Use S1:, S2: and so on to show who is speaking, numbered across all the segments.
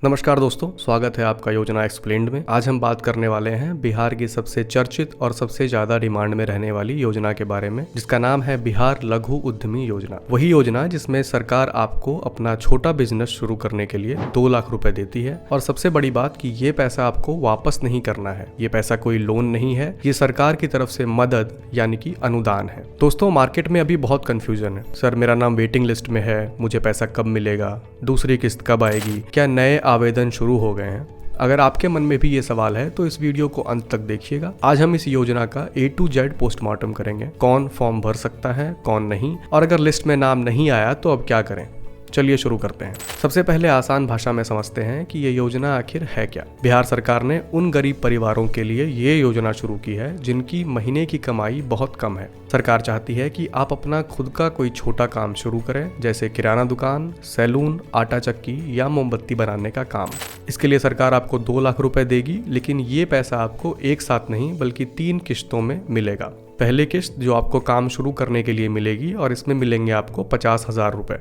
S1: नमस्कार दोस्तों, स्वागत है आपका योजना एक्सप्लेन्ड में। आज हम बात करने वाले हैं बिहार की सबसे चर्चित और सबसे ज्यादा डिमांड में रहने वाली योजना के बारे में, जिसका नाम है बिहार लघु उद्यमी योजना। वही योजना जिसमें सरकार आपको अपना छोटा बिजनेस शुरू करने के लिए 2 लाख रुपए देती है। और सबसे बड़ी बात कि ये पैसा आपको वापस नहीं करना है, ये पैसा कोई लोन नहीं है, ये सरकार की तरफ से मदद यानी कि अनुदान है। दोस्तों, मार्केट में अभी बहुत कंफ्यूजन है। सर, मेरा नाम वेटिंग लिस्ट में है, मुझे पैसा कब मिलेगा, दूसरी किस्त कब आएगी, क्या नए आवेदन शुरू हो गए हैं? अगर आपके मन में भी ये सवाल है तो इस वीडियो को अंत तक देखिएगा। आज हम इस योजना का A to Z पोस्टमार्टम करेंगे। कौन फॉर्म भर सकता है, कौन नहीं, और अगर लिस्ट में नाम नहीं आया तो अब क्या करें। चलिए शुरू करते हैं। सबसे पहले आसान भाषा में समझते हैं कि ये योजना आखिर है क्या। बिहार सरकार ने उन गरीब परिवारों के लिए ये योजना शुरू की है जिनकी महीने की कमाई बहुत कम है। सरकार चाहती है कि आप अपना खुद का कोई छोटा काम शुरू करें, जैसे किराना दुकान, सैलून, आटा चक्की या मोमबत्ती बनाने का काम। इसके लिए सरकार आपको 2 लाख रुपए देगी, लेकिन ये पैसा आपको एक साथ नहीं बल्कि 3 किश्तों में मिलेगा। पहली किश्त जो आपको काम शुरू करने के लिए मिलेगी और इसमें मिलेंगे आपको 50,000 रुपए।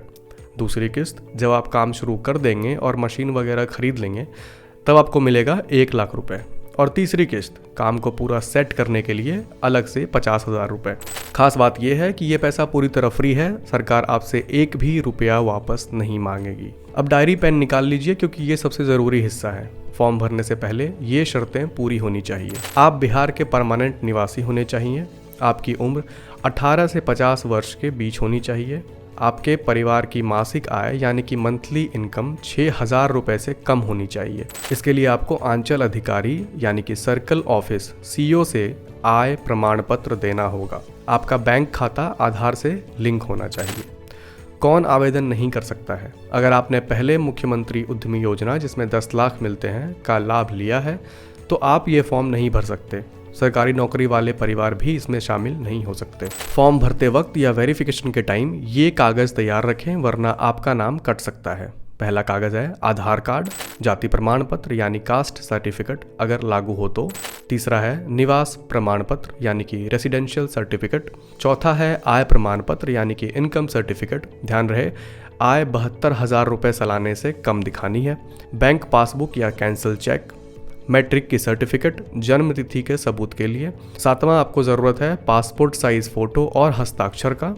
S1: दूसरी किस्त जब आप काम शुरू कर देंगे और मशीन वगैरह खरीद लेंगे तब आपको मिलेगा 1 लाख रुपए। और तीसरी किस्त काम को पूरा सेट करने के लिए अलग से 50,000 रुपए। खास बात यह है कि यह पैसा पूरी तरह फ्री है, सरकार आपसे एक भी रुपया वापस नहीं मांगेगी। अब डायरी पेन निकाल लीजिए क्योंकि ये सबसे ज़रूरी हिस्सा है। फॉर्म भरने से पहले ये शर्तें पूरी होनी चाहिए। आप बिहार के परमानेंट निवासी होने चाहिए, आपकी उम्र 18 से 50 वर्ष के बीच होनी चाहिए, आपके परिवार की मासिक आय यानी कि मंथली इनकम 6,000 रुपए से कम होनी चाहिए। इसके लिए आपको आंचल अधिकारी यानी कि सर्कल ऑफिस CO से आय प्रमाण पत्र देना होगा। आपका बैंक खाता आधार से लिंक होना चाहिए। कौन आवेदन नहीं कर सकता है? अगर आपने पहले मुख्यमंत्री उद्यमी योजना जिसमें 10 लाख मिलते हैं का लाभ लिया है तो आप ये फॉर्म नहीं भर सकते। सरकारी नौकरी वाले परिवार भी इसमें शामिल नहीं हो सकते। फॉर्म भरते वक्त या वेरिफिकेशन के टाइम ये कागज तैयार रखें, वरना आपका नाम कट सकता है। पहला कागज है आधार कार्ड, जाति प्रमाण पत्र यानी कास्ट सर्टिफिकेट अगर लागू हो तो। तीसरा है निवास प्रमाण पत्र यानी कि रेसिडेंशियल सर्टिफिकेट। चौथा है आय प्रमाण पत्र यानी कि इनकम सर्टिफिकेट। ध्यान रहे, आय 72,000 रुपये सालाने से कम दिखानी है। बैंक पासबुक या कैंसिल चेक। मैट्रिक की सर्टिफिकेट जन्म तिथि के सबूत के लिए। 7वां आपको ज़रूरत है पासपोर्ट साइज फ़ोटो और हस्ताक्षर का।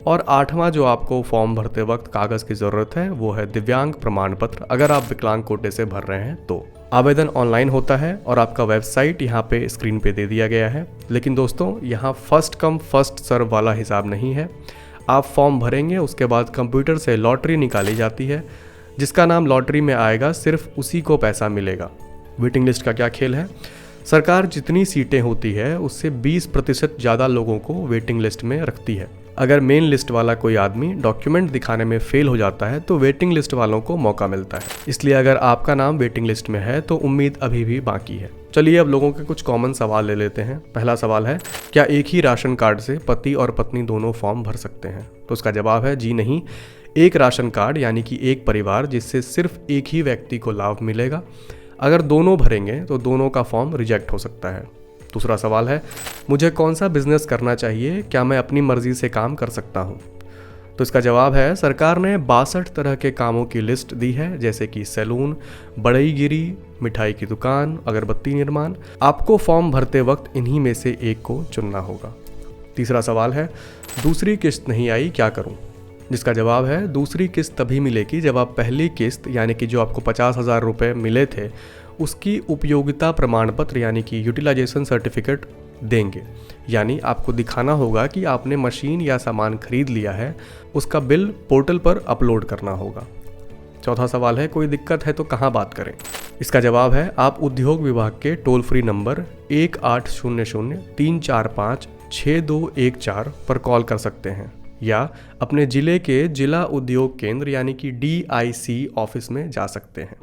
S1: और 8वां जो आपको फॉर्म भरते वक्त कागज़ की ज़रूरत है वो है दिव्यांग प्रमाण पत्र, अगर आप विकलांग कोटे से भर रहे हैं तो। आवेदन ऑनलाइन होता है और आपका वेबसाइट यहाँ पे स्क्रीन पे दे दिया गया है। लेकिन दोस्तों, यहाँ फर्स्ट कम फर्स्ट सर्व वाला हिसाब नहीं है। आप फॉर्म भरेंगे, उसके बाद कंप्यूटर से लॉटरी निकाली जाती है। जिसका नाम लॉटरी में आएगा सिर्फ उसी को पैसा मिलेगा। वेटिंग लिस्ट का क्या खेल है? सरकार जितनी सीटें होती है उससे 20% ज़्यादा लोगों को वेटिंग लिस्ट में रखती है। अगर मेन लिस्ट वाला कोई आदमी डॉक्यूमेंट दिखाने में फेल हो जाता है तो वेटिंग लिस्ट वालों को मौका मिलता है। इसलिए अगर आपका नाम वेटिंग लिस्ट में है तो उम्मीद अभी भी बाकी है। चलिए अब लोगों के कुछ कॉमन सवाल ले लेते हैं। पहला सवाल है, क्या एक ही राशन कार्ड से पति और पत्नी दोनों फॉर्म भर सकते हैं? तो उसका जवाब है जी नहीं। एक राशन कार्ड यानी कि एक परिवार, जिससे सिर्फ एक ही व्यक्ति को लाभ मिलेगा। अगर दोनों भरेंगे तो दोनों का फॉर्म रिजेक्ट हो सकता है। दूसरा सवाल है, मुझे कौन सा बिजनेस करना चाहिए, क्या मैं अपनी मर्जी से काम कर सकता हूँ? तो इसका जवाब है, सरकार ने 62 तरह के कामों की लिस्ट दी है, जैसे कि सैलून, बढ़ईगिरी, मिठाई की दुकान, अगरबत्ती निर्माण। आपको फॉर्म भरते वक्त इन्हीं में से एक को चुनना होगा। तीसरा सवाल है, दूसरी किस्त नहीं आई, क्या करूँ? जिसका जवाब है, दूसरी किस्त तभी मिलेगी जब आप पहली किस्त यानी कि जो आपको 50,000 रुपये मिले थे उसकी उपयोगिता प्रमाण पत्र यानी कि यूटिलाइजेशन सर्टिफिकेट देंगे। यानी आपको दिखाना होगा कि आपने मशीन या सामान खरीद लिया है, उसका बिल पोर्टल पर अपलोड करना होगा। चौथा सवाल है, कोई दिक्कत है तो कहाँ बात करें? इसका जवाब है, आप उद्योग विभाग के टोल फ्री नंबर 1800-345-6214 पर कॉल कर सकते हैं या अपने जिले के जिला उद्योग केंद्र यानी कि DIC ऑफिस में जा सकते हैं।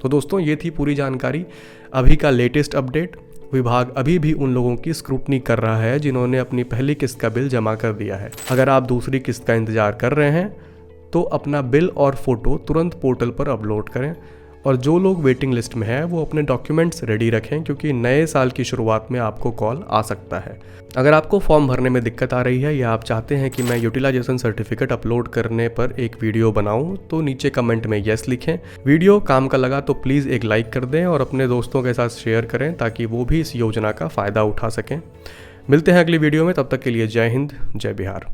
S1: तो दोस्तों, ये थी पूरी जानकारी। अभी का लेटेस्ट अपडेट, विभाग अभी भी उन लोगों की स्क्रूटनी कर रहा है जिन्होंने अपनी पहली किस्त का बिल जमा कर दिया है। अगर आप दूसरी किस्त का इंतजार कर रहे हैं तो अपना बिल और फोटो तुरंत पोर्टल पर अपलोड करें। और जो लोग वेटिंग लिस्ट में हैं वो अपने डॉक्यूमेंट्स रेडी रखें, क्योंकि नए साल की शुरुआत में आपको कॉल आ सकता है। अगर आपको फॉर्म भरने में दिक्कत आ रही है या आप चाहते हैं कि मैं यूटिलाइजेशन सर्टिफिकेट अपलोड करने पर एक वीडियो बनाऊं, तो नीचे कमेंट में यस लिखें। वीडियो काम का लगा तो प्लीज़ एक लाइक कर दें और अपने दोस्तों के साथ शेयर करें ताकि वो भी इस योजना का फ़ायदा उठा सकें। मिलते हैं अगली वीडियो में, तब तक के लिए जय हिंद, जय बिहार।